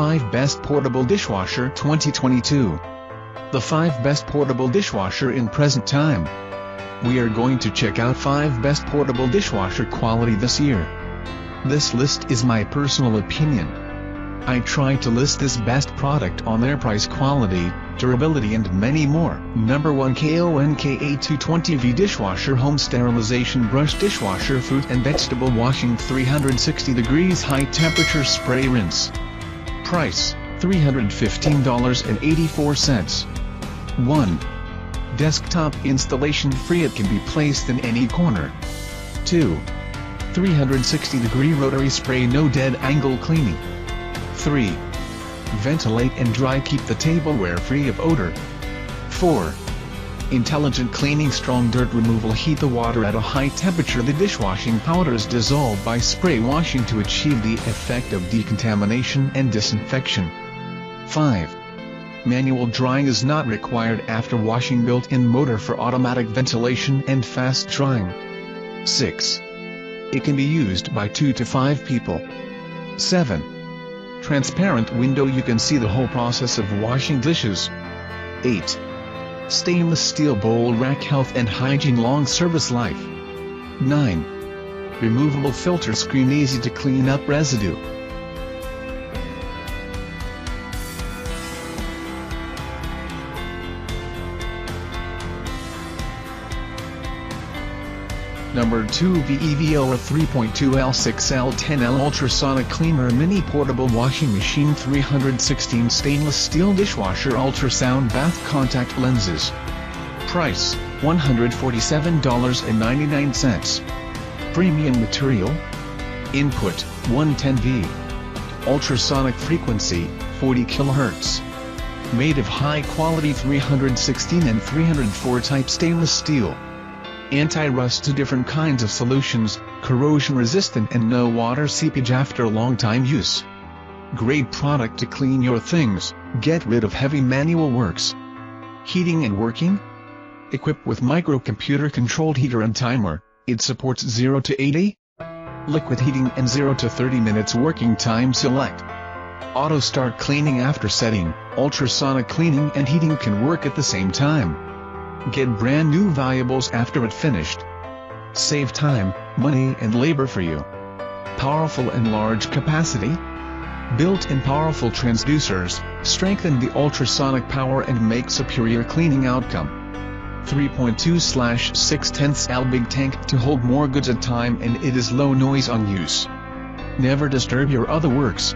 5 Best Portable Dishwasher 2022. The 5 Best Portable Dishwasher in Present Time. We are going to check out 5 Best Portable Dishwasher quality this year. This list is my personal opinion. I try to list this best product on their price, quality, durability and many more. Number 1 Konka 220V Dishwasher Home Sterilization Brush Dishwasher Fruit and Vegetable Washing 360 degrees High Temperature Spray Rinse. Price, $315.84. 1. Desktop installation free. It can be placed in any corner. 2. 360-degree rotary spray, no dead angle cleaning. 3. Ventilate and dry, keep the tableware free of odor. 4. Intelligent cleaning, strong dirt removal, heat the water at a high temperature. The dishwashing powders dissolve by spray washing to achieve the effect of decontamination and disinfection. 5. Manual drying is not required after washing, built-in motor for automatic ventilation and fast drying. 6. It can be used by 2 to 5 people. 7. Transparent window, you can see the whole process of washing dishes. 8. Stainless steel bowl rack, health and hygiene, long service life. 9. Removable filter screen, easy to clean up residue. Number 2 Vevo 3.2L6L10L Ultrasonic Cleaner Mini Portable Washing Machine 316 Stainless Steel Dishwasher Ultrasound Bath Contact Lenses. Price, $147.99. Premium material. Input, 110V. Ultrasonic frequency, 40 kHz. Made of high quality 316 and 304 type stainless steel. Anti-rust to different kinds of solutions, corrosion resistant and no water seepage after long time use. Great product to clean your things, get rid of heavy manual works. Heating and working? Equipped with microcomputer controlled heater and timer, it supports 0 to 80? Liquid heating and 0 to 30 minutes working time. Select auto start cleaning after setting. Ultrasonic cleaning and heating can work at the same time. Get brand new valuables after it finished. Save time, money and labor for you. Powerful and large capacity. Built-in powerful transducers, strengthen the ultrasonic power and make superior cleaning outcome. 3.2/6/10L big tank to hold more goods at time, and it is low noise on use. Never disturb your other works.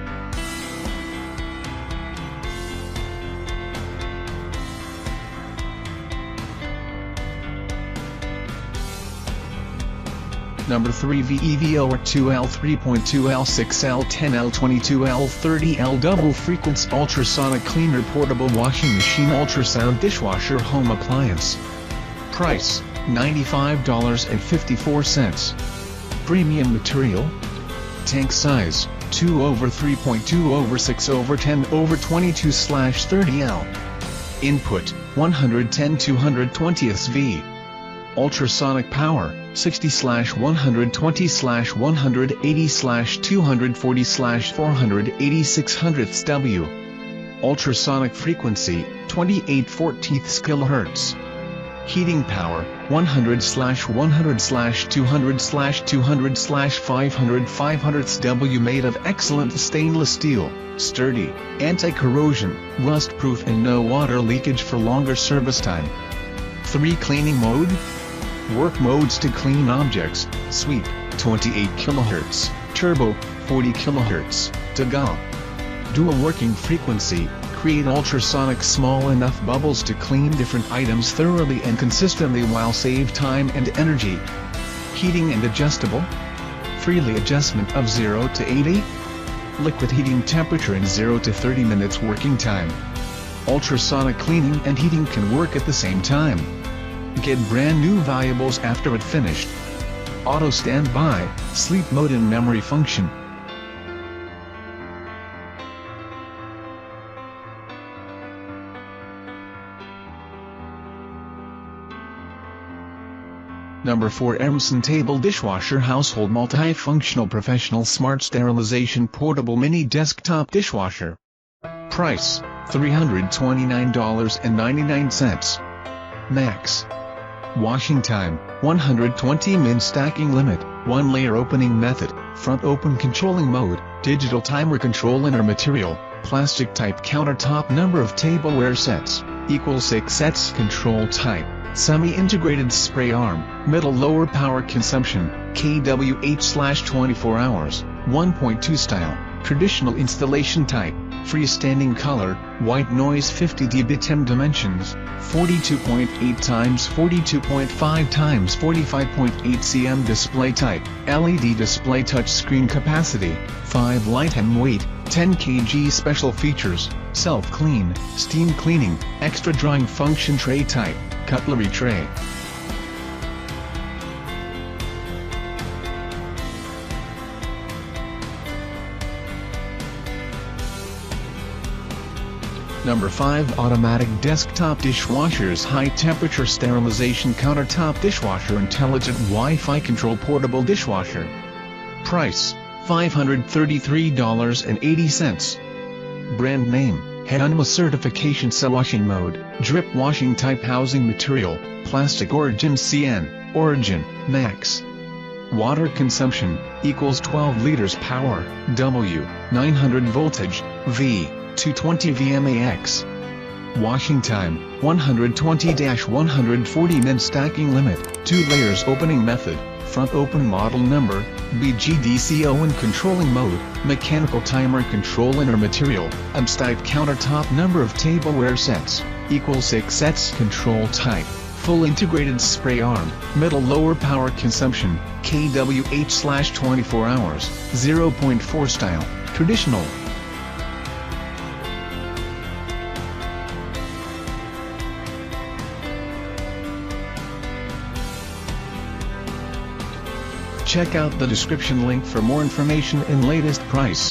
Number 3 Vevo 2L 3.2L 6L 10L 22L 30L Double Frequency Ultrasonic Cleaner Portable Washing Machine Ultrasound Dishwasher Home Appliance. Price, $95.54. Premium material. Tank size, 2/3.2/6/10/22/30L. Input, 110/220 SV. Ultrasonic power, 60/120/180/240/480/600 Ultrasonic frequency, 28/14 kHz. Heating power, 100/100/200/200/500 W. Made of excellent stainless steel, sturdy, anti-corrosion, rust-proof and no water leakage for longer service time. 3 Cleaning mode. Work modes to clean objects: sweep, 28 kHz, turbo, 40 kHz, toggle. Dual working frequency, create ultrasonic small enough bubbles to clean different items thoroughly and consistently while save time and energy. Heating and adjustable. Freely adjustment of 0 to 80. Liquid heating temperature in 0 to 30 minutes working time. Ultrasonic cleaning and heating can work at the same time. Get brand new valuables after it finished. Auto standby, sleep mode and memory function. Number 4 Emerson Table Dishwasher Household Multifunctional Professional Smart Sterilization Portable Mini Desktop Dishwasher. Price, $329.99. Max. Washing time, 120 min. Stacking limit, 1 layer. Opening method, front open. Controlling mode, digital timer. Control inner material, plastic type. Countertop. Number of tableware sets, = 6 sets. Control type, semi-integrated spray arm. Middle lower. Power consumption, kWh/24 hours, 1.2 style. Traditional installation type, freestanding. Color, white. Noise 50 dB. Dimensions, 42.8 x 42.5 x 45.8 cm. Display type, LED display. Touchscreen. Capacity, 5 light. Weight, 10 kg. Special features, self-clean, steam cleaning, extra drying function. Tray type, cutlery tray. Number 5. Automatic desktop dishwashers. High temperature sterilization countertop dishwasher. Intelligent Wi-Fi control portable dishwasher. Price, $533.80. Brand name, Vevo. Certification. Washing mode, drip washing type. Housing material, plastic. Origin, CN, origin, max. Water consumption, = 12 liters. Power, W, 900 voltage, V, 220 VMAX. Washing time, 120-140 min. Stacking limit, 2 layers. Opening method, front open. Model number, BGDCO. In controlling mode, mechanical timer. Control inner material, type. Countertop. Number of tableware sets, = 6 sets. Control type, full integrated spray arm. Middle lower. Power consumption, kWh/24 hours, 0.4 style. Traditional. Check out the description link for more information and latest price.